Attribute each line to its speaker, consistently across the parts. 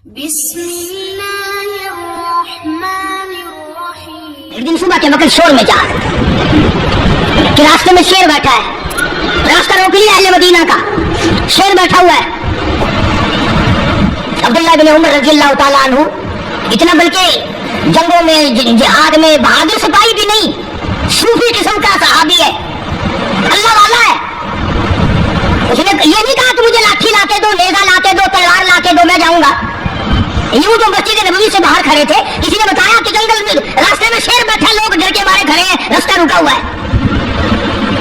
Speaker 1: بسم اللہ الرحمن الرحیم۔
Speaker 2: ایک دن صبح کے وقت شور میں جا کہ راستے میں شیر بیٹھا ہے، راستہ روک لیا اہل مدینہ کا، شیر بیٹھا ہوا ہے۔ عبداللہ بن عمر رضی اللہ تعالیٰ عنہ اتنا بلکہ جنگوں میں جہاد میں بہادر سپاہی بھی نہیں، صوفی قسم کا صحابی ہے، اللہ والا ہے۔ اس نے یہ نہیں کہا کہ مجھے لاٹھی لاتے دو، نیزہ لاتے دو، تلوار لاتے دو، میں جاؤں گا۔ یوں جو مسجد نبوی سے باہر کھڑے تھے، کسی نے بتایا کہ جنگل میں راستے میں شیر بیٹھا، لوگ ڈر کے مارے کھڑے ہیں، راستہ رکا ہوا ہے۔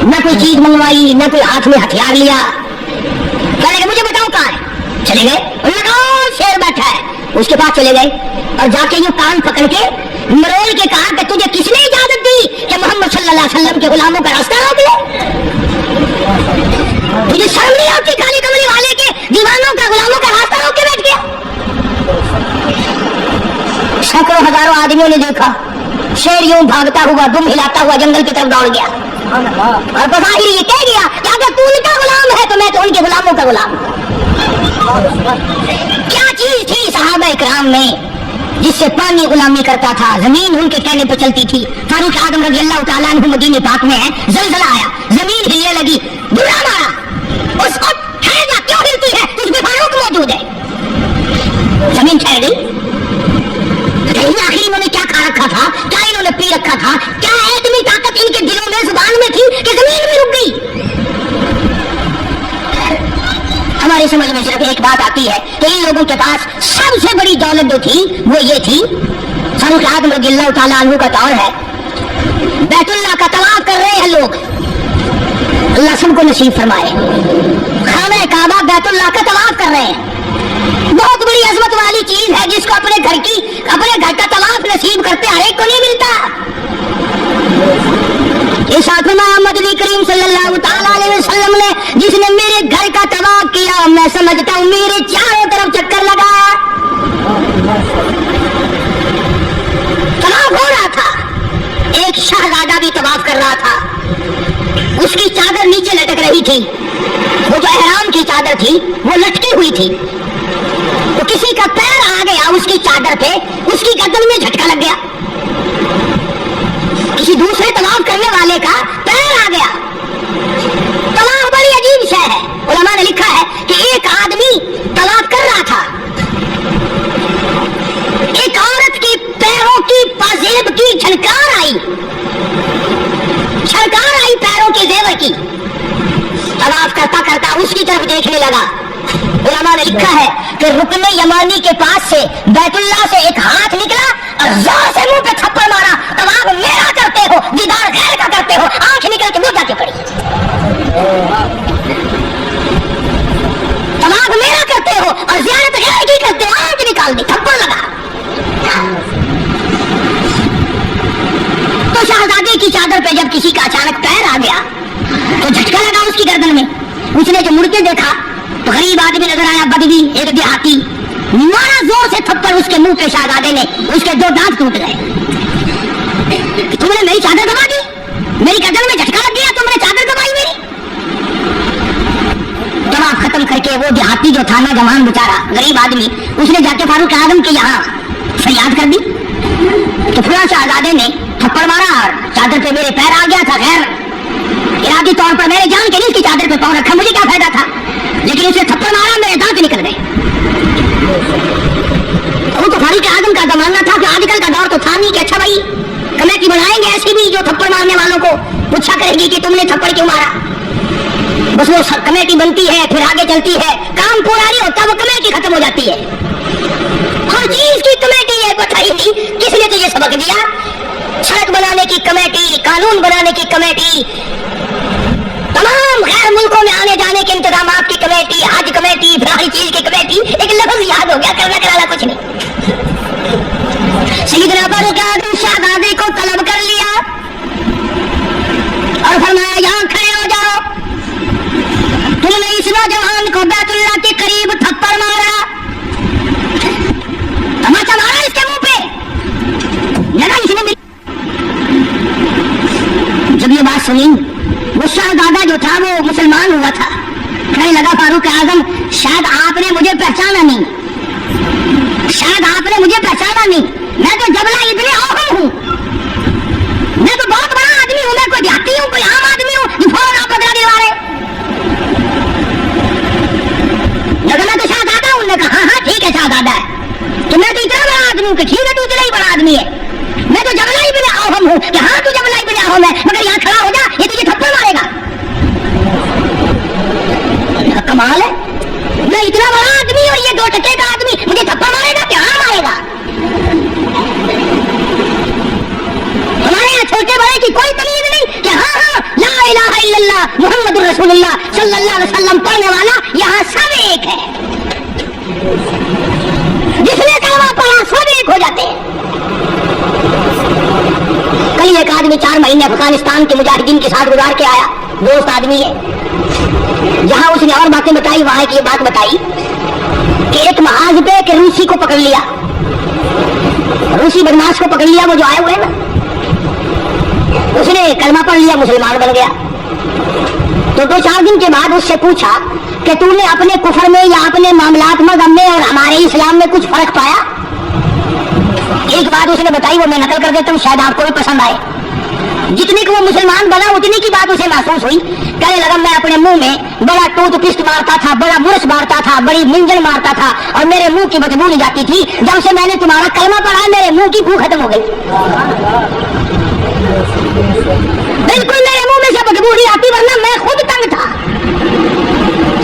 Speaker 2: نہ کوئی چیز منگوائی، نہ کوئی ہاتھ میں ہتھیار لیا، کہنے لگے مجھے بتاؤ کہاں ہے؟ چلے گئے، انہوں نے کہا شیر بیٹھا ہے، اس کے پاس چلے گئے اور جا کے یوں کان پکڑ کے مرول کے کہا کہ تجھے کس نے اجازت دی کہ محمد صلی اللہ علیہ وسلم کے غلاموں کا راستہ روک لے؟ تجھے شرم نہیں آتی کالی کملی والے کے دیوانوں کا غلاموں کا راستہ روک کے بیٹھ گیا؟ سینکڑوں ہزاروں آدمیوں نے دیکھا شیر یوں بھاگتا ہوا، دم ہلاتا ہوا جنگل کی طرف دوڑ گیا اور بظاہر یہ کہہ گیا کہ اگر تو ان کا غلام ہے تو میں تو ان کے غلاموں کا غلام ہوں۔ کیا چیز تھی صحابہ اکرام میں جس سے پانی غلامی کرتا تھا، زمین ان کے کہنے پہ چلتی تھی۔ فاروق اعظم رضی اللہ تعالیٰ عنہ مدینہ پاک میں ہے، زلزلہ آیا، زمین ہلنے لگی، دھڑا مارا، اس وقت ٹھہر کیوں ہلتی ہے؟ اس میں فاروق موجود ہے، زمین ٹھہر گئی۔ آخر انہوں نے کیا کھا رکھا تھا، کیا انہوں نے پی رکھا تھا، کیا اتنی طاقت ان کے دلوں میں زبان میں تھی کہ زمین میں رک گئی؟ ہماری سمجھ میں صرف ایک بات آتی ہے کہ ان لوگوں کے پاس سب سے بڑی دولت جو تھی وہ یہ تھی، فاروق اعظم رضی اللہ تعالیٰ عنہ کا دور ہے، بیت اللہ کا طواف کر رہے ہیں لوگ، اللہ سب کو نصیب فرمائے، خانہ کعبہ بیت اللہ کا طواف کر رہے ہیں، بہت بڑی عظمت والی چیز ہے جس کو اپنے گھر کا طواف نصیب کرتے ہر ایک کو نہیں ملتا۔ اس محمد نبی کریم صلی اللہ تعالیٰ علیہ وسلم نے جس نے میرے گھر کا طواف کیا، میں سمجھتا ہوں میرے چاروں طرف چکر لگا، طواف ہو رہا تھا، ایک شہزادہ بھی طواف کر رہا تھا، اس کی چادر نیچے لٹک رہی تھی، وہ جو احرام کی چادر تھی وہ لٹکی ہوئی تھی، تو کسی کا پیر آ گیا اس کی چادر پہ، اس کی گردن میں جھٹکا لگ گیا، کسی دوسرے طواف کرنے والے کا پیر آ گیا۔ طواف بڑی عجیب شے ہے، علماء نے لکھا ہے کہ ایک آدمی طواف کر رہا تھا، ایک عورت کی پیروں کی پازیب کی چھنکار آئی پیروں کے زیور کی، طواف کرتا کرتا اس کی طرف دیکھنے لگا۔ علماء نے لکھا ہے کہ رکن یمانی کے پاس سے بیت اللہ سے ایک ہاتھ نکلا اور زور سے منہ پہ تھپڑ مارا، طواف میرا کرتے ہو، دیدار غیر کا کرتے ہو، آنکھ نکل کے منہ جا کے پڑی، طواف میرا کرتے ہو اور زیارت غیر کی کرتے ہو، آنکھ نکال دی، تھپڑ لگا۔ تو شہزادے کی چادر پہ جب کسی کا اچانک پیر آ گیا تو جھٹکا لگا اس کی گردن میں، اس نے جو مڑ کے دیکھا تو غریب آدمی نظر آیا، بدوی، ایک دیہاتی، مارا زور سے تھپڑ اس کے منہ پہ، شہزادے نے اس کے 2 دانت ٹوٹ گئے۔ تم نے میری چادر دبا دی، میری گردن میں جھٹکا لگ گیا، تم نے چادر دبائی میری۔ طواف ختم کر کے وہ دیہاتی جو تھا نوجوان بیچارہ غریب آدمی، اس نے جا کے فاروق اعظم کے یہاں فریاد کر دی تو پورا شہزادے نے تھپڑ مارا اور چادر پہ میرے پیر آ گیا تھا، خیر ارادی طور پر میرے جان کے لیے اس کی چادر پہ پاؤں رکھا، مجھے کیا فائدہ تھا، لیکن اسے تھپڑ مارا، میرے دانت نکل گئے۔ وہ تو فاروق اعظم کا زمانہ تھا کہ آج کل کا دور تو تھا نہیں کہ اچھا بھائی کمیٹی بنائیں گے ایسی بھی جو تھپڑ مارنے والوں کو پوچھا کرے گی کہ تم نے تھپڑ کیوں مارا، بس وہ کمیٹی بنتی ہے پھر آگے چلتی ہے، کام پورا نہیں ہوتا، وہ کمیٹی ختم ہو جاتی ہے۔ ہر چیز کی کمیٹی ہے، بتائی نہیں کس نے تجھے سبق دیا؟ سڑک بنانے کی کمیٹی، قانون بنانے کی کمیٹی، تمام غیر ملکوں میں آنے جانے کے انتظامات کی کمیٹی، حج کمیٹی، ہر چیز کی کمیٹی، ایک لفظ یاد ہو گیا، کرنا کرانا کچھ نہیں۔ سیدنا فاروق اعظم شہزادے کو طلب کر لیا اور فرمایا یہاں کھڑے ہو جاؤ، تم نے اس نوجوان کو بیت اللہ کے قریب تھپڑ مارا، تماچا مارا اس کے منہ پہ، لگا اس نے۔ جب یہ بات سنی وہ شہزادہ جو تھا وہ مسلمان ہوا تھا، کہنے لگا فاروق اعظم شاید آپ نے مجھے پہچانا نہیں، पहचाना नहीं, मैं तो जबला इब्ने औहम हूँ, मैं तो बहुत बड़ा आदमी हूँ, मैं कोई देहाती हूँ, कोई आम आदमी हूँ जो फौरन आप बदला दिलवा रहे। मैं तो शाहजादा हूँ। उन्होंने कहा हाँ ठीक है शाहजादा है, तो मैं तो इतना बड़ा आदमी हूँ कि ठीक है तू इतना ही बड़ा आदमी है, मैं तो जबला इब्ने औहम हूँ कि हाँ तू जबला इब्ने औहम है, मगर यहाँ खड़ा हो जा, ये तुझे थप्पड़ मारेगा। कमाल है, मैं इतना बड़ा आदमी और ये 2 टके का आदमी मुझे थप्पड़ मारेगा क्या? हाँ मारेगा। हमारे यहाँ छोटे बड़े की कोई तमीज नहीं कि हाँ हाँ ला इलाहा इल्लल्लाह मुहम्मदुर रसूलुल्लाह सल्लल्लाहु अलैहि वसल्लम पढ़ने वाला यहाँ सब एक है। जिसने कलमा पढ़ा सब एक हो जाते हैं। कल एक आदमी 4 महीने अफगानिस्तान के मुजाहिदीन के साथ गुजार के आया, दोस्त आदमी है। जहां उसने और बातें बताई, वहां की ये बात बताई कि एक महाज पे एक रूसी को पकड़ लिया, रूसी बदमाश को पकड़ लिया, वो जो आए हुए ना, उसने कलमा पढ़ लिया, मुसलमान बन गया। तो 2-4 दिन के बाद उससे पूछा कि तूने अपने कुफर में या अपने मामलात मज़हब में और हमारे इस्लाम में कुछ फर्क पाया? एक बात उसने बताई, वो मैं नकल कर देता हूँ, शायद आपको भी पसंद आए। जितनी को वो मुसलमान बना उतनी की बात उसे महसूस हुई। कहने लगा मैं अपने मुंह में बड़ा टूथपिस्ट मारता था, बड़ा बुरश मारता था, बड़ी मिंजन मारता था और मेरे मुंह की बदबू नहीं जाती थी। जब से मैंने तुम्हारा कलमा पढ़ा मेरे मुंह की बू खत्म हो गई, बिल्कुल मेरे मुंह में से बदबू नहीं आती, वरना मैं खुद तंग था।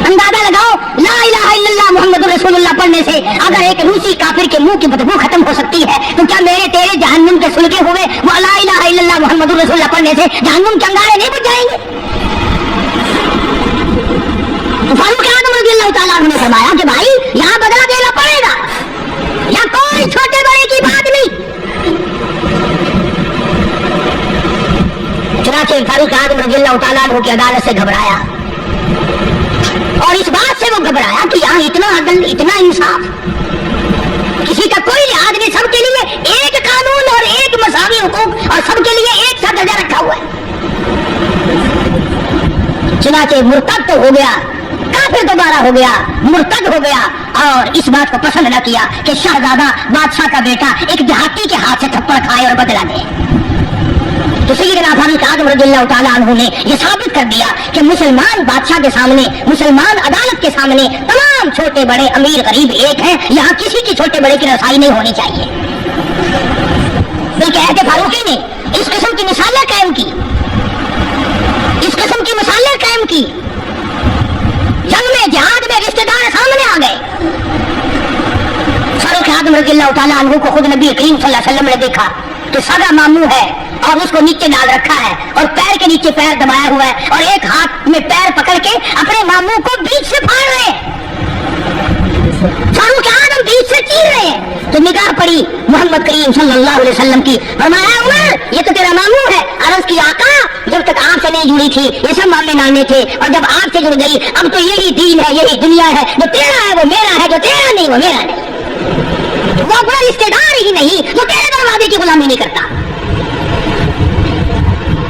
Speaker 2: अंदाजा लगाओ, ला इलाहा इल्लल्लाह मुहम्मदुर रसूलुल्लाह पढ़ने से अगर एक रूसी काफिर के मुंह की बदबू खत्म हो सकती है, तो क्या मेरे तेरे जहन्नुम के सुलगे हुए वो ला इलाहा इल्लल्लाह मुहम्मदुर रसूलुल्लाह पढ़ने से जहन्नुम के अंगारे नहीं बुझ जाएंगे? तो फारूक आज़म रज़ियल्लाहु ताला अन्हु ने फरमाया कि भाई यहाँ बदला देना पड़ेगा, या कोई छोटे बड़े की बात नहीं। चुनांचे फारूक आज़म रज़ियल्लाहु ताला अन्हु की अदालत से घबराया, और इस बात से वो घबराया कि यहाँ इतना अदल, इतना इंसाफ, किसी का कोई लिहाज नहीं, सबके लिए एक कानून और एक मसावी हुकूक और सबके लिए एक सा दर्जा रखा हुआ है। चुनांचे मुर्तद तो हो गया, काफिर दोबारा हो गया, मुर्तद हो गया, और इस बात को पसंद न किया कि शहजादा बादशाह का बेटा एक देहाती के हाथ से थप्पड़ खाए और बदला दे। तो सैयदना फारूक आज़म रज़ियल्लाहु ताला अन्हु ने यह साबित कर दिया कि मुसलमान बादशाह के सामने, मुसलमान अदालत के सामने तमाम छोटे बड़े अमीर गरीब एक हैं। यहाँ किसी की छोटे बड़े की रसाई नहीं होनी चाहिए। बल्कि ऐसे फारूकी ने इस किस्म की मिसालें कायम की, इस किस्म की मिसालें कायम की। जंग में, जिहाद में रिश्तेदार सामने आ गए। फारूक आज़म रज़ियल्लाहु ताला अन्हु को खुद नबी करीम सल्लल्लाहु अलैहि वसल्लम ने देखा कि सगा मामू है और उसको नीचे डाल रखा है और पैर के नीचे पैर दबाया हुआ है और एक हाथ में पैर पकड़ के अपने मामू को बीच से फाड़ रहे हैं। फारूक आज़म बीच से चीर रहे हैं। तो निगाह पड़ी मोहम्मद करीम सल्लल्लाहु अलैहि वसल्लम की, फरमाया उमर ये तो तेरा मामू है। अर्ज की आका जब तक आपसे नहीं जुड़ी थी ये सब मामले नाने थे, और जब आपसे जुड़ गई अब तो यही दीन है, यही दुनिया है, जो तेरा है वो मेरा है, जो तेरा नहीं वो मेरा नहीं। वो अपना रिश्तेदार ही नहीं जो तेरे दरवाजे की गुलामी नहीं करता।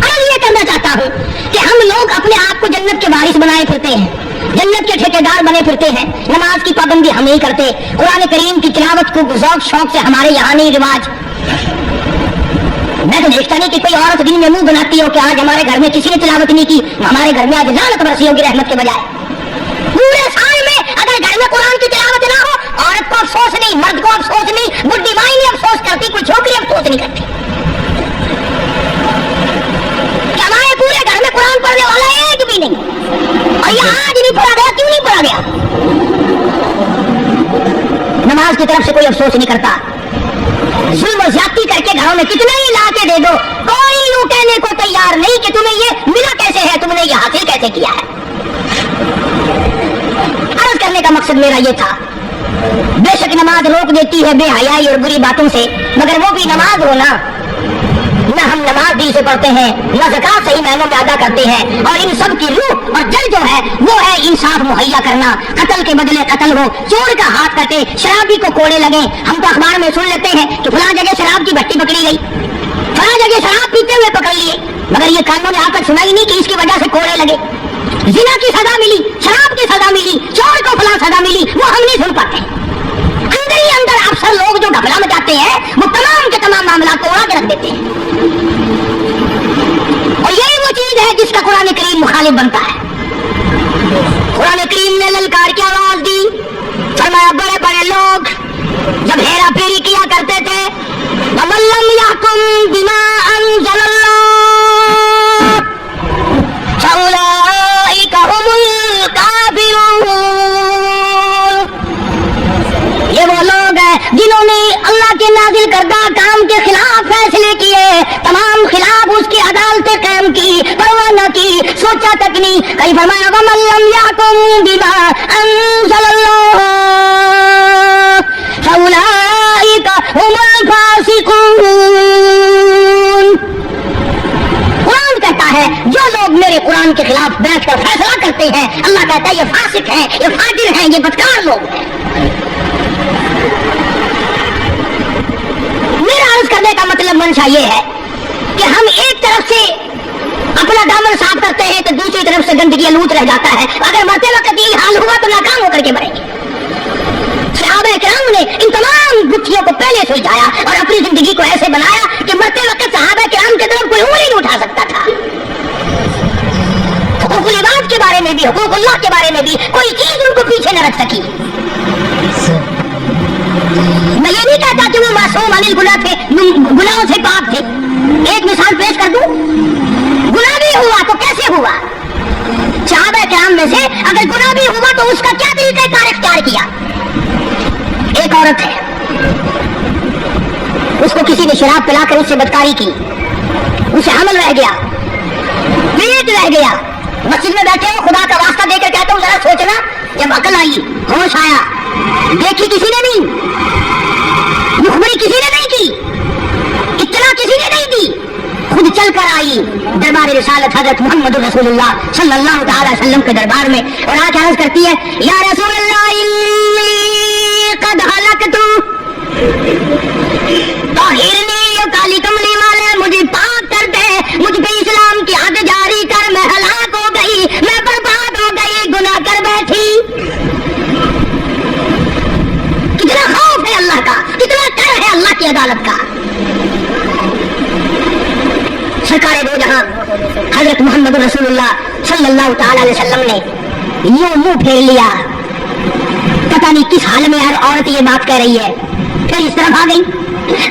Speaker 2: अब ये कहना चाहता हूँ कि हम लोग अपने आप को जन्नत के वारिस बनाए फिरते हैं, जन्नत के ठेकेदार बने फिरते हैं, नमाज की पाबंदी हम नहीं करते, कुरान करीम की तिलावत को ज़ौक़ शौक से हमारे यहाँ नहीं रिवाज। मैं तो देखता नहीं कि कोई औरत दिन में मुंह बनाती हो कि आज हमारे घर में किसी ने तिलावत नहीं की, हमारे घर में आज लानत बरसी होगी रहमत के बजाय। पूरे साल में अगर घर में कुरान की तिलावत ना हो, औरत को अफसोस नहीं, मर्द को अफसोस नहीं, बुढ़ी माई नहीं अफसोस करती, कोई छोकरी अफसोस नहीं करती। हमारे पूरे घर में कुरान पढ़ने वाला एक भी नहीं, और ये आज नहीं पढ़ा गया, क्यों नहीं पढ़ा गया? नमाज की तरफ से कोई अफसोस नहीं करता। जुल्म और ज्यादती करके घरों में कितना ही ला के दे दो, कोई यूं कहने को तैयार नहीं कि तुम्हें ये मिला कैसे है, तुमने ये हासिल कैसे किया है। अर्ज करने का मकसद मेरा ये था, बेशक नमाज रोक देती है बेहयाई और बुरी बातों से, मगर वो भी नमाज हो ना, न हम नमाज दिल से पढ़ते हैं, न ज़कात सही मायनों में अदा करते हैं, और इन सब की रूह और जड़ जो है वो है इंसाफ मुहैया करना। कत्ल के बदले कत्ल हो, चोर का हाथ कटे, शराबी को कोड़े लगे। हम तो अखबार में सुन लेते हैं कि फलां जगह शराब की भट्टी पकड़ी गई, फलां जगह शराब पीते हुए पकड़ लिए, मगर ये कानून यहाँ तक सुनाई नहीं कि इसकी वजह से कोड़े लगे। जिना की सजा मिली, शराब की सजा मिली, चोर को फलां सजा मिली, वो हम नहीं सुन पाते। अंदर ही अंदर अफसर लोग जो घबरा मचाते आते हैं वो तमाम के तमाम मामला को उड़ा के रख देते हैं। और यही वो चीज है जिसका कुरान करीम मुखालिफ बनता है। कुरान करीम ने ललकार की आवाज दी, फरमाया बड़े बड़े लोग जब हेरा फेरी किया करते थे, वमल्लम यहकुम बिमा अंज़लल्लाह फउलाइका हुमुल काफिरून। ये वो लोग हैं जिन्होंने अल्लाह के नाजिल करदा काम के खिलाफ फैसले किए, तमाम खिलाफ उसकी अदालतें कायम की, परवाह न की, सोचा तक नहीं। कहीं फरमाया वमल्लम यहकुम बिमा अंज़लल्लाह फउलाइका हुमुल फासिकून। कुरान कहता है जो लोग मेरे कुरान के खिलाफ बैठकर फैसला करते हैं, अल्लाह कहता है ये फासिक हैं, ये फाजिर हैं, ये बदकार लोग हैं। मेरा अर्ज करने का मतलब मंशा ये है कि हम एक तरफ से अपना दामन साफ करते हैं तो दूसरी तरफ से गंदगी लूट रह जाता है। अगर मरते वक्त यही हाल हुआ तो नाकाम होकर के मरेंगे। सहाबा किराम ने इन तमाम गुत्थियों को पहले सुलझाया और अपनी जिंदगी को ऐसे बनाया कि मरते वक्त सहाबा किराम की तरफ कोई उंगली नहीं उठा सकता था। हुकूकुल इबाद के बारे में भी, हुकूकुल्लाह के बारे में भी कोई चीज उनको पीछे न रख सकी। मैं ये नहीं कहता कि वो मासूम अनिल गुनाह थे, गुनाहों से पाक थे। एक मिसाल पेश कर दूं, गुनाह भी हुआ तो कैसे हुआ? सहाबा किराम में से अगर गुनाह भी हुआ तो उसका क्या तरीका कार इख्तियार किया? एक औरत है, उसको किसी ने शराब पिलाकर उससे बदकारी की, उसे हमल रह गया, पेट रह गया। मस्जिद में बैठे हो, खुदा का वास्ता देकर कहता हूँ जरा सोचना, जब अकल आई, होश आया, देखी किसी ने नहीं, मुखबरी किसी ने नहीं की, इत्तला किसी ने नहीं दी, खुद चल कर आई दरबार रिसालत हजरत मोहम्मद रसूलुल्लाह सल्लल्लाहु अलैहि वसल्लम के दरबार में और आके अर्ज करती है, या रसूलल्लाह कद हलकतु ताहिरनी काली कमली वाले मुझे पाक कर दे, मुझ पे इस्लाम की हद जारी कर, मैं हलाक हो गई, मैं बर्बाद हो गई, गुनाह कर बैठी। कितना खौफ है अल्लाह का, कितना डर है अल्लाह की अदालत का। सरकारे दो जहां हजरत मोहम्मद रसूलुल्लाह सल्लल्लाहु अलैहि वसल्लम ने यूं मुंह फेर लिया, पता नहीं किस हाल में हर औरत ये बात कह रही है। फिर इस तरफ आ गई,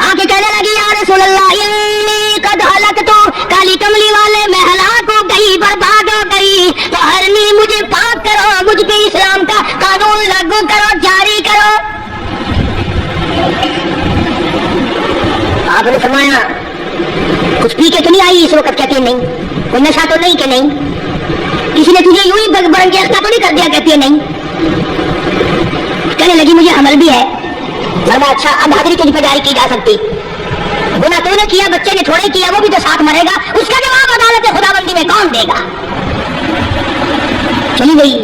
Speaker 2: आके कहने लगी, या रसूलल्लाह इन्नी कद हलकतु, काली कमली वाले मैं हलाक हो गई, बर्बाद हो गई, तो हरनी मुझे पाक करो, मुझ पे इस्लाम का कानून लागू करो, जारी करो। आपने फरमाया कुछ पी के तो नहीं आई इस वक्त? कहती नहीं। कोई नशा तो नहीं? कि नहीं। किसी ने तुझे यूं ही बरंगेज़ता तो नहीं कर दिया? कहती है नहीं। कहने लगी मुझे अमल भी है। फरमाया अच्छा, अब हाजिरी तुझ पर जारी की जा सकती, गुनाह तूने किया, बच्चे ने थोड़े किया, वो भी तो साथ मरेगा, उसका जवाब अदालत खुदाबंदी में कौन देगा? चली गई,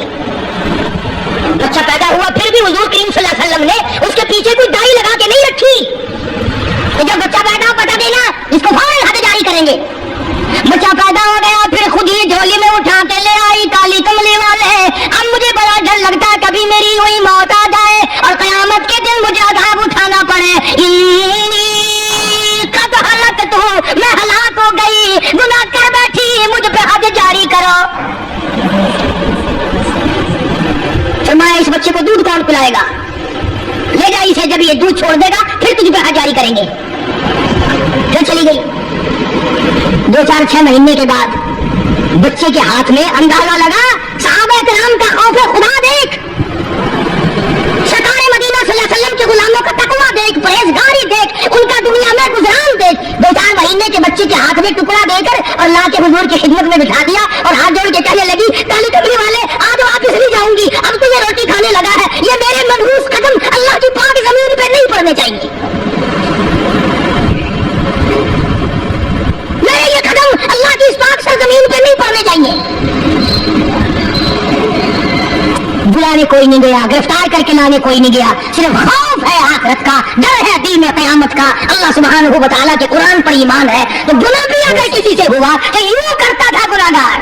Speaker 2: बच्चा पैदा हुआ, फिर भी हुजूर करीम सल्लल्लाहु अलैहि वसल्लम ने उसके पीछे कोई दाई लगा के नहीं रखी तो जब बच्चा पैदा हो पता देना, इसको फौरन हद जारी करेंगे। बच्चा पैदा हो गया, फिर खुद ही झोली में उठा के ले आई काली कमली वाले। अब मुझे बड़ा डर लगता है कभी मेरी हुई मौत आ जाए और कयामत के दिन मुझे अज़ाब उठाना पड़े। कद हलकतु, मैं हलाक हो गई, गुनाह कर बैठी, मुझ पे हद जारी करो। फरमाया इस बच्चे को दूध कौन पिलाएगा? ले जा इसे, जब ये दूध छोड़ देगा फिर तुझ पे हद जारी करेंगे। फिर चली गई। 2-4-6 महीने के बाद बच्चे के हाथ में अंदाजा लगा, सहाबा किराम का खौफ खुदा देख, सरकारे मदीना सल्लल्लाहु अलैहि वसल्लम के गुलामों का तकवा देख, परहेजगारी देख, उनका दुनिया में गुजरान देख। 2-4 महीने के बच्चे के हाथ में टुकड़ा देकर और ला के हुजूर की खिदमत में बिठा दिया और हाथ जोड़ के कहने लगी, काली कमली वाले आज वापिस नहीं जाऊंगी, अब तो ये रोटी खाने लगा है, ये मेरे मनहूस कदम अल्लाह की पाक जमीन पे नहीं पड़ने चाहिए, मेरे ये कदम अल्लाह की इस पाक सरजमीन पे नहीं पड़ने चाहिए। बुलाने कोई नहीं गया, गिरफ्तार करके लाने कोई नहीं गया, सिर्फ खौफ है आखिरत का, डर है दिल में क़यामत का, अल्लाह सुब्हानहू व तआला के कुरान पर ईमान है। तो गुनाह भी अगर किसी से हुआ तो यूं करता था गुनाहगार,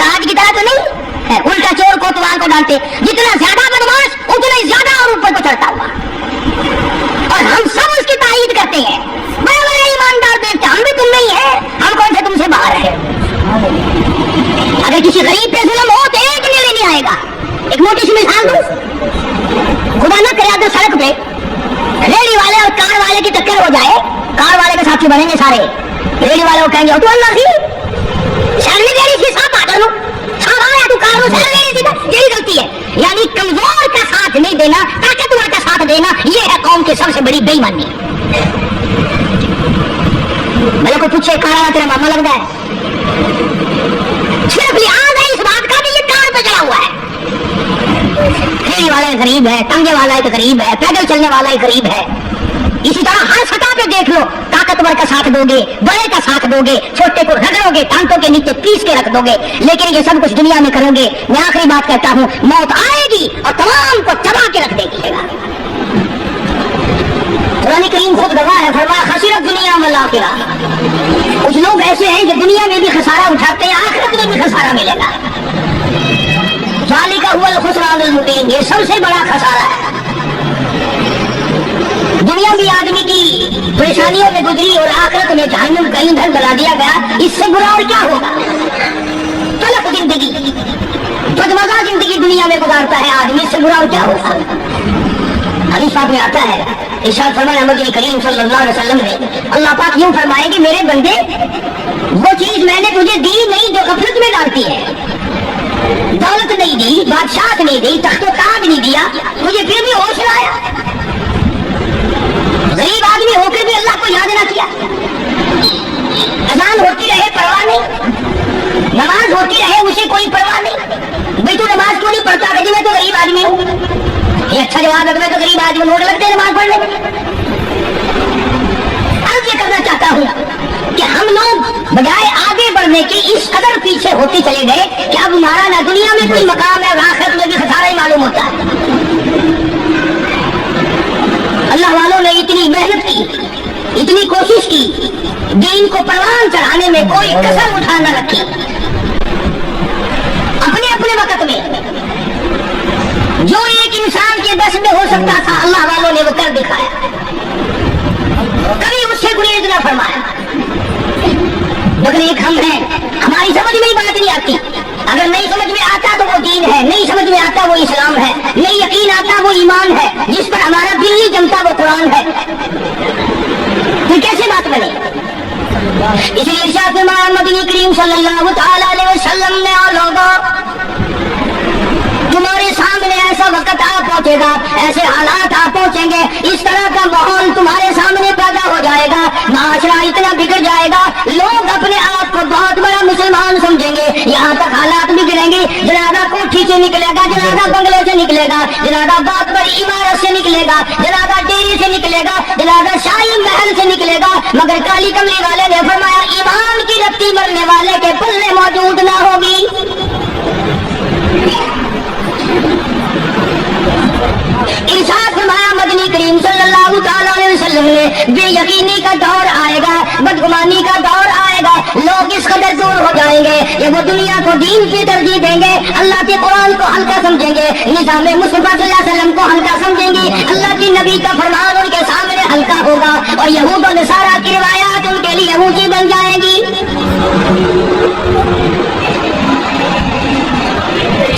Speaker 2: आज की तरह तो नहीं है उल्टा चोर कोतवाल को डालते, जितना ज्यादा बदमाश उतना ही ज्यादा और ऊपर को चढ़ता हुआ। और हम सब उसकी غریب پہ ظلم ہو تو ایک نیڑے نہیں آئے گا. ایک موٹی سی مثال دوں, خدا نہ کرے اگر سڑک پہ ریڑھی والے اور کار والے کی ٹکر ہو جائے, کار والے کے ساتھی بنیں گے سارے, ریڑھی والے کو کہیں گے تو اللہ سی شرم دے رہی تھی صاحب آ کرو صاحب آیا تو کار شرم دے رہی تھی, یہی غلطی ہے. یعنی کمزور کا ساتھ نہیں دینا, طاقتور کا ساتھ دینا, یہ ہے قوم کی سب سے بڑی بے ایمانی. بھلے کو پوچھے کار والا تیرا ماما لگتا ہے, صرف لحاظ ہے اس بات کا کہ یہ کار پہ چلا ہوا ہے. ریڑھی والا غریب ہے, ٹنگے والا ایک غریب ہے, پیدل چلنے والا ایک غریب ہے. اسی طرح ہر سطح پہ دیکھ لو, طاقتور کا ساتھ دو گے, بڑے کا ساتھ دو گے, چھوٹے کو رگڑو گے, ٹانٹوں کے نیچے پیس کے رکھ دو گے, لیکن یہ سب کچھ دنیا میں کرو گے. میں آخری بات کہتا ہوں, موت آئے گی اور تمام کو چبا کے رکھ دے گی. قرآن کریم خود گواہ ہے, فرمایا خسرت دنیا والآخرہ. کچھ لوگ ایسے ہیں جو دنیا میں بھی خسارہ اٹھاتے ہیں, آخرت میں بھی خسارہ ملے گا. ذالک هو الخسران المبین, یہ سب سے بڑا خسارہ ہے. دنیا بھی آدمی کی پریشانیوں میں گزری اور آخرت میں جہنم کا ایندھن بنا دیا گیا, اس سے برا اور کیا ہوگا. طلب زندگی, بدمزہ زندگی دنیا میں گزارتا ہے آدمی, اس سے برا اور کیا ہوگا. حدیث پاک میں آتا ہے, ارشاد فرمایا نبی کریم صلی اللہ علیہ وسلم نے, اللہ پاک یوں فرمائے کہ میرے بندے وہ چیز میں نے تجھے دی نہیں جو غفلت میں ڈالتی ہے. دولت نہیں دی, بادشاہت نہیں دی, تخت و تاج نہیں دیا, مجھے پھر بھی ہوش نہ آیا. غریب آدمی ہو کر بھی اللہ کو یاد نہ کیا. اذان ہوتی رہے پرواہ نہیں, نماز ہوتی رہے اسے کوئی پرواہ نہیں. بھائی تو نماز کیوں نہیں پڑھتا, کہ میں تو غریب آدمی ہوں. یہ اچھا جواب ہے, میں تو غریب آدمی, نوٹ لگتے ہیں نماز پڑھنے میں. اب یہ کرنا چاہتا ہوں کہ ہم لوگ بجائے آگے بڑھنے کے اس قدر پیچھے ہوتے چلے گئے کہ اب ہمارا نہ دنیا میں کوئی مقام ہے, آخرت میں بھی خسارہ ہی معلوم ہوتا ہے. اللہ والوں نے اتنی محنت کی, اتنی کوشش کی, دین کو پروان چڑھانے میں کوئی کسر اٹھا نہ رکھی. اپنے اپنے وقت میں جو ایک انسان کے بس میں ہو سکتا تھا, اللہ والوں نے وہ کر دکھایا. کبھی اس سے گریز نہ فرمایا. مگر ایک ہم ہیں, ہماری سمجھ میں ہی بات نہیں آتی. اگر نہیں سمجھ میں آتا تو وہ دین ہے, نہیں سمجھ میں آتا وہ اسلام ہے, نہیں یقین آتا وہ ایمان ہے, جس پر ہمارا دل نہیں جمتا وہ قرآن ہے. پھر کیسے بات بنے. اسی لیے ارشاد فرمایا مدنی کریم صلی اللہ تعالی علیہ وسلم نے, اور لوگوں تمہارے سامنے ایسا وقت آ پہنچے گا, ایسے حالات آ پہنچیں گے, اس طرح کا ماحول تمہارے سامنے پیدا ہو جائے گا, معاشرہ اتنا بگڑ جائے گا, لوگ اپنے آپ کو بہت بڑا مسلمان سمجھیں گے. یہاں تک حالات بگڑیں گے, جنازہ کوٹھی سے نکلے گا, جنازہ بنگلے سے نکلے گا, جنازہ بہت بڑی عمارت سے نکلے گا, جنازہ ڈیری سے نکلے گا, جنازہ شاہی محل سے نکلے گا, مگر کالی کملی والے نے فرمایا ایمان کی رتی مرنے والے کے پلے موجود نہ ہوگی. ارشاد فرمایا مدنی کریم صلی اللہ تعالی علیہ وسلم نے, بے یقینی کا دور آئے گا, بدگمانی کا دور آئے گا, لوگ اس قدر دور ہو جائیں گے کہ وہ دنیا کو دین کی ترجیح دیں گے, اللہ کے قرآن کو ہلکا سمجھیں گے, نظام مصطفیٰ صلی اللہ علیہ وسلم کو ہلکا سمجھیں گے, اللہ کی نبی کا فرمان ان کے سامنے ہلکا ہوگا, اور یہود و نصارہ کی روایات ان کے لیے اونچی بن جائیں گی.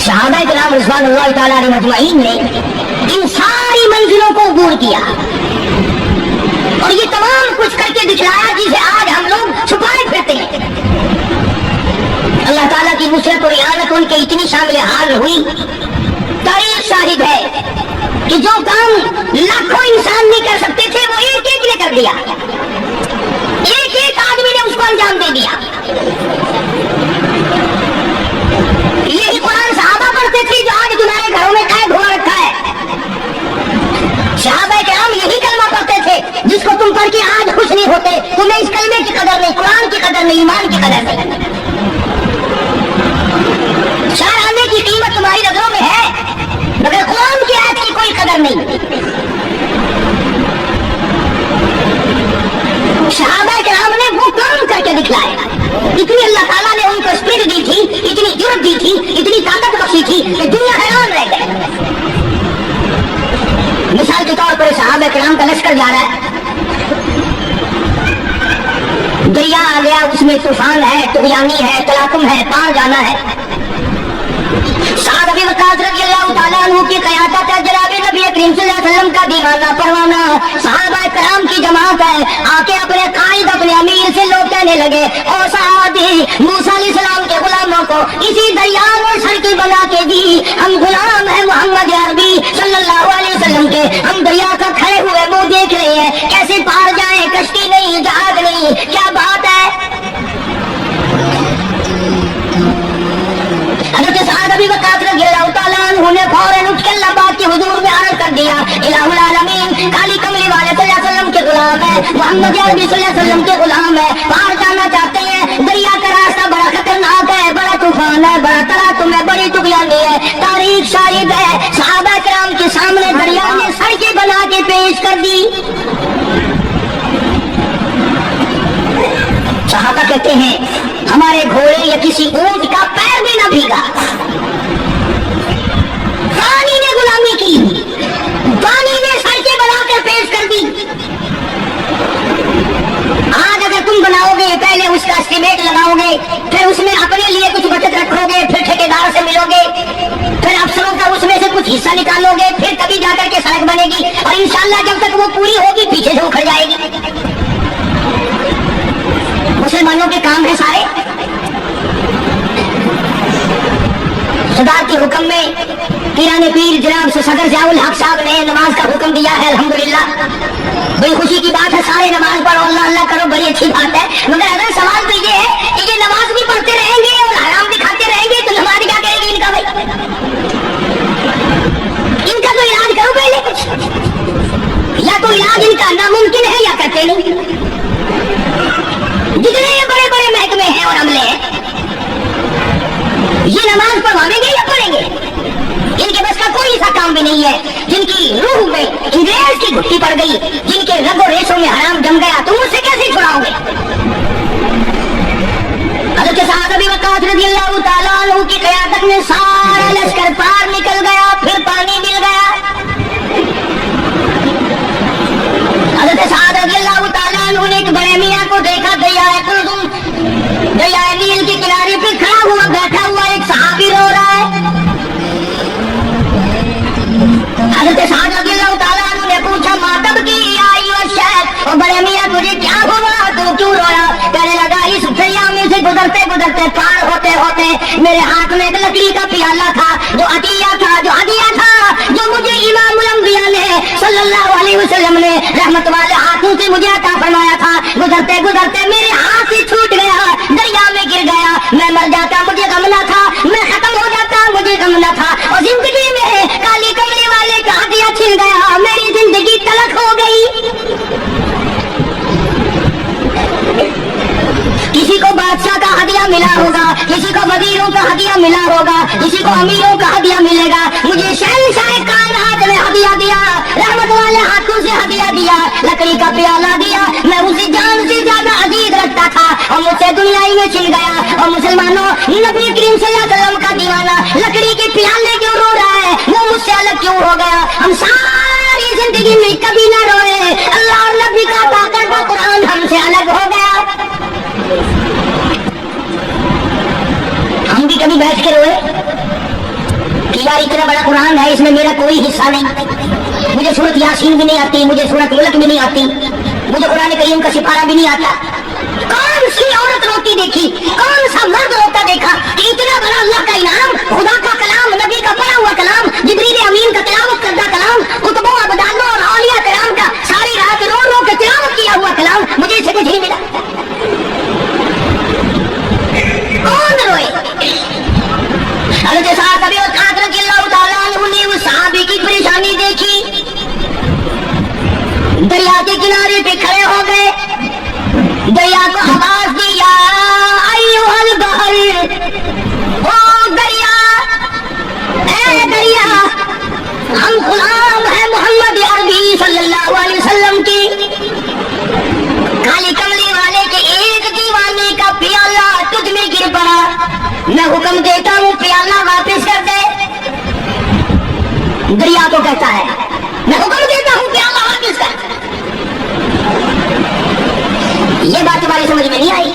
Speaker 2: صحابہ کرام رضوان اللہ تعالیٰ علیہ مجمعین نے ان ساری منزلوں کو عبور کیا, اور یہ تمام کچھ کر کے دکھلایا جسے آج ہم لوگ چھپائے پھرتے ہیں. اللہ تعالیٰ کی نصرت اور اعانت ان کے اتنی شامل حال ہوئی, تاریخ شاہد ہے کہ جو کام لاکھوں انسان نہیں کر سکتے تھے وہ ایک ایک نے کر دیا, ایک ایک آدمی نے اس کو انجام دے دیا. یہی قرآن صحابہ پڑھتے تھے جو آج تمہارے گھروں میں قید ہوا رکھا ہے. صحابہ کرام یہی کلمہ پڑھتے تھے جس کو تم پڑھ کے آج خوش نہیں ہوتے. تمہیں اس کلمے کی قدر نہیں, قرآن کی قدر نہیں, ایمان کی قدر نہیں. شاہ آنے کی قیمت تمہاری نظروں میں ہے, مگر قرآن کی آیت کی کوئی قدر نہیں. صحابہ کرام نے وہ کام کر کے دکھلائے, اتنی اللہ تعالیٰ نے ان کو اسپرٹ دی تھی, اتنی جرت دی تھی, اتنی طاقت بخشی تھی کہ دنیا حیران رہ گئے. مثال کے طور پر صحابہ کرام کا لشکر جا رہا ہے, دریا آ گیا, اس میں طوفان ہے, طغیانی ہے, تلاطم ہے, پار جانا ہے. साद अबी वक्कास रज़ियल्लाहु ताला अन्हु की क़यादत है, जनाब नबी करीम सल्लल्लाहु अलैहि वसल्लम का दीवाना परवाना सहाबा कराम की जमात है। आके अपने कायद अपने अमीर से लोग कहने लगे, ओ सादी मूसा अलैहिस्सलाम के गुलामों को इसी दरिया में सड़कें बना के दी, हम गुलाम हैं मोहम्मद अरबी सल्लल्लाहु अलैहि वसल्लम के, हम दरिया का खड़े हुए मुंह देख रहे हैं, कैसे पार जाए, कश्ती नहीं जहाज नहीं, क्या बात है। हज़रत साद अबी वक्कास रज़ियल्लाहु ताला अन्हु ने फौरन उठ के अल्लाह पाक के हुजूर में अर्ज़ कर दिया, इलाहुल आलमीन काली कमली वाले सल्लल्लाहु अलैहि वसल्लम के गुलाम है, मोहम्मद अरबी सल्लल्लाहु अलैहि वसल्लम के गुलाम है, पार जाना चाहते हैं, दरिया का रास्ता बड़ा खतरनाक है, बड़ा तूफान है, बड़ा तरातुम है, बड़ी तुगयानी है, तारीख शाहिद है। सहाबा किराम के सामने दरिया ने सड़कें बना के पेश कर दी। सहाबा कहते हैं हमारे घोड़े या किसी ऊंट का पैर भी न भीगा। पानी ने गुलामी की, पानी ने सड़कें बनाकर पेश कर दी। आज अगर तुम बनाओगे, पहले उसका एस्टीमेट लगाओगे, फिर उसमें अपने लिए कुछ बचत रखोगे, फिर ठेकेदार से मिलोगे, फिर अफसरों का उसमें से कुछ हिस्सा निकालोगे, फिर कभी जाकर के सड़क बनेगी और इंशाल्लाह जब तक वो पूरी होगी पीछे से उखड़ जाएगी। मुसलमानों के काम है सारे। सरदार के हुक्म में पीराने पीर जनाब से सदर ज़ियाउल हक साहब ने नमाज का हुक्म दिया है, अल्हम्दुलिल्लाह। बड़ी खुशी की बात है, सारे नमाज पढ़ो, अल्लाह अल्लाह करो, बड़ी अच्छी बात है। मगर अगर सवाल तो ये है कि ये नमाज भी पढ़ते रहेंगे और हराम भी खाते रहेंगे तो नमाज क्या करेगी इनका भाई? इनका तो इलाज करो पहले कुछ, या तो इलाज इनका नामुमकिन है या करते नहीं। जितने ये बड़े बड़े महकमे हैं और अमले हैं, ये नमाज पढ़वाएंगे या पढ़ेंगे? इनके बस का कोई ऐसा काम भी नहीं है। जिनकी रूह में इंग्रेज की घुट्टी पड़ गई, जिनके रगो रेशों में हराम जम गया, तुम उससे कैसे छुड़ाओगे? हज़रत साद अबी वक्कास रज़ियल्लाहु ताला अन्हु की क़यादत में सारा लश्कर पार निकल गया, फिर पानी मिल गया। हज़रत साद रज़ियल्लाहु ताला अन्हु ने एक बड़े मियां को देखा, दरियाए कुल्सुम, दरियाए नील के किनारे पे खड़ा हुआ, बैठा हुआ एक सहाबी रो रहा है। हज़रत साद रज़ियल्लाहु ताला अन्हु ने पूछा, मातब की आई और शायद, और बड़े मियां तुझे क्या हुआ, तू क्यों रोया? कहने लगा, इस दरिया में से गुजरते गुजरते पार होते होते मेरे हाथ में एक लकड़ी का प्याला था, जो अतिया था, जो हदिया था, जो मुझे इमामुल अंबिया ने सल्लल्लाहु अलैहि वसल्लम ने रहमत वाले हाथों से मुझे अता फरमाया था। गुजरते गुजरते मेरे हाथ से छूट गया, दरिया में गिर गया। मैं मर जाता मुझे गम न था, मैं खत्म हो जाता मुझे गम न था, और जिंदगी में काली कमली वाले का हदिया छिन गया, मेरी जिंदगी तलख हो गई। किसी को बादशाह का हदिया मिला होगा, किसी को वजीरों का हदिया मिला होगा, किसी को अमीरों का हदिया मिलेगा। मुझे शहंशाह कायनात ने हदिया दिया, रहमत वाले हाथों से हदिया दिया, लकड़ी का प्याला दिया। मैं उसे जान से ज्यादा अजीज रखता था और मुझसे दुनियाई में छिन गया। और मुसलमानों, नबी करीम सल्लल्लाहु अलैहि वसल्लम का दीवाना लकड़ी के प्याले क्यों रो रहा है? वो मुझसे अलग क्यों हो गया? हम सारी जिंदगी में कभी ना रोए, अल्लाह और नबी का बाकायदा कुरान हमसे अलग हो गया। हम भी कभी बैठ के रोए कि यार इतना बड़ा कुरान है, इसमें मेरा कोई हिस्सा नहीं, मुझे सूरत यासीन भी नहीं आती, मुझे सूरत मुल्क भी नहीं आती, मुझे कुरान करीम का सिपारा भी नहीं आता। कौन सी औरत रोती देखी, कौन सा मर्द रोता देखा कि इतना बड़ा अल्लाह का इनाम, खुदा का कलाम, नबी का पढ़ा हुआ कलाम, जिब्रील अमीन का तिलावत करदा कलाम, कुतुबों अबदालों और औलिया किराम का सारी रात रो रो के तिलावत किया हुआ कलाम, मुझे इसे कुछ नहीं मिला। कौन रोए? हज़रत साद अबी वक्कास रज़ियल्लाहु ताला अन्हु ने उस सहाबी की परेशानी देखी, दरिया के किनारे पे खड़े हो गए, दरिया को आवाज दिया, अय्युहल बहर, ओ दरिया, ए दरिया, हम गुलाम हैं मोहम्मद अरबी सल्लल्लाहु अलैहि वसल्लम की। काली कमली वाले के एक दीवाने का प्याला तुझ में गिर पड़ा, मैं हुक्म देता हूँ प्याला वापस कर दे। दरिया को कहता है, मैं हुक्म देता हूँ प्याला वापस कर। ये बात तुम्हारी समझ में नहीं आई?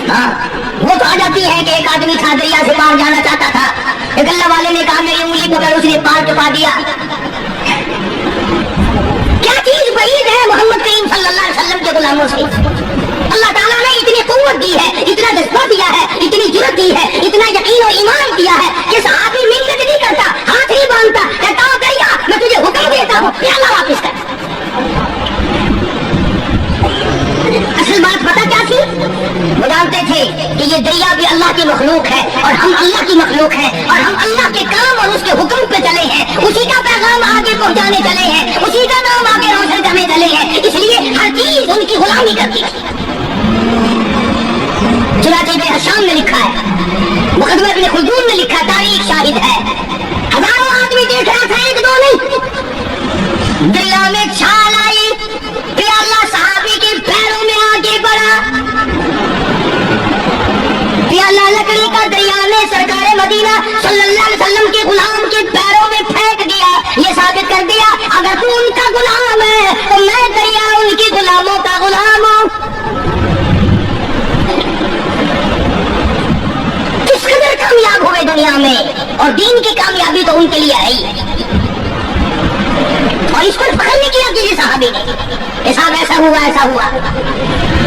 Speaker 2: हाँ, وہ تو آ جاتی ہے کہ ایک آدمی تھا دریا سے پار جانا چاہتا تھا, ایک اللہ والے نے کہا میری انگلی پکڑ, اس نے پار ٹپا دیا. کیا چیز بعید ہے محمد کریم صلی اللہ علیہ وسلم کے غلاموں سے. اللہ تعالیٰ نے اتنی قوت دی ہے, اتنا جذبہ دیا ہے, اتنی جرت دی ہے, اتنا یقین و ایمان دیا ہے کہ صحابی منت نہیں کرتا, ہاتھ نہیں باندھتا, کہتا ہوں دریا میں تجھے حکم دیتا ہوں پیالہ واپس کر. اصل بات پتہ کیا تھی؟ وہ جانتے تھے کہ یہ دریا بھی اللہ کی مخلوق ہے اور ہم اللہ کی مخلوق ہیں, اور ہم اللہ کے کام اور اس کے حکم پہ چلے ہیں, اسی کا پیغام آگے پہنچانے چلے ہیں, اسی کا نام آگے روشن کرنے چلے ہیں, اس لیے ہر چیز ان کی غلامی کرتی ہے. چنانچہ ابن حشام نے لکھا ہے, مقدمہ ابن خلدون نے لکھا, تاریخ شاہد ہے, ہزاروں آدمی دیکھ رہا تھا, ایک دو نہیں. دریا میں چھال آئی, پیالہ صحابی کے پیروں میں آگے بڑھا, پیالہ لکڑی کا دریا نے سرکار مدینہ صلی اللہ علیہ وسلم کے غلام کے پیروں میں پھینک دیا. یہ ثابت کر دیا اگر تو ان کا غلام ہے تو میں دریا ان کے غلاموں کا غلام ہوں. کس قدر کامیاب ہوئے دنیا میں, اور دین کی کامیابی تو ان کے لیے ہے ہی, اور اس پر فخر نہیں کیا کسی صحابی نے کہ صاحب ایسا ہوا ایسا ہوا.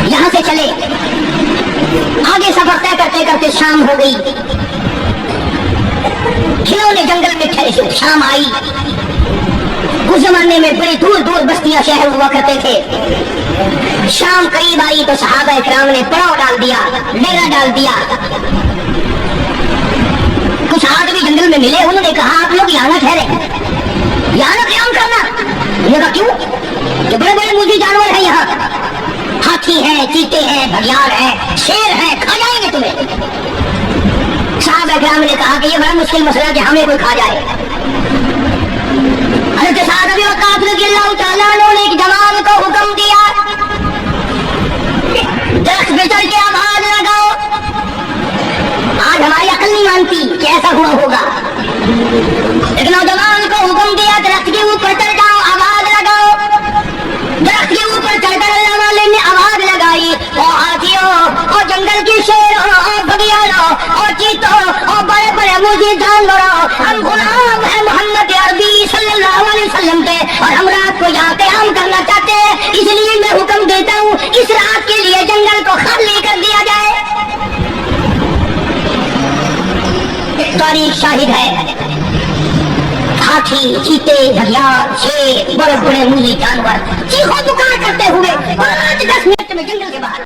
Speaker 2: یہاں سے چلے آگے سفر طے کرتے کرتے شام ہو گئی, کھلونے جنگل میں ٹھہرے, شام آئی. اس زمانے میں بڑی دور دور بستیاں شہر ہوا کرتے تھے. شام قریب آئی تو صحابہ اکرام نے پڑاؤ ڈال دیا, ڈیرا ڈال دیا. کچھ آدمی جنگل میں ملے, انہوں نے کہا آپ لوگ یہاں نہ ٹھہرے, یہاں نہ قیام کرنا. انہوں نے کہا کیوں؟ کہ بڑے بڑے مجھے جانور ہیں یہاں, ہاتھی ہیں, چیتے ہیں, بھگیار ہیں, شیر ہیں, کھا جائیں گے تمہیں. صحابہ اکرام نے کہا کہ یہ بڑا مشکل مسئلہ ہے کہ ہمیں کوئی کھا جائے. حضرت سعد بن وقاص رضی اللہ تعالیٰ عنہ نے ایک جوان کو حکم دیا, درخت پہ چڑھ کے آواز لگاؤ. آج ہماری عقل نہیں مانتی کہ ایسا ہوا ہوگا. ایک نوجوان کو حکم دیا درخت کے اوپر چڑھ جاؤ, آواز لگاؤ. درخت کے اوپر چڑھ کر اللہ والے نے آواز لگائی, اور ہاتھیوں اور جنگل کے شیروں اور بگیاروں اور چیتوں اور بڑے بڑے مجھے جانوروں, ہم غلام ہیں محمد عربی صلی اللہ علیہ وسلم کے, اور ہم رات کو یہاں قیام کرنا چاہتے ہیں, اس لیے میں حکم دیتا ہوں اس رات کے لیے جنگل کو خالی کر دیا جائے. تاریخ شاہد ہے, ہاتھی, چیتے, گھڑیال, شیر, بڑے بڑے مجھے جانور چیخو پکار کرتے ہوئے 5-10 منٹ میں جنگل کے باہر.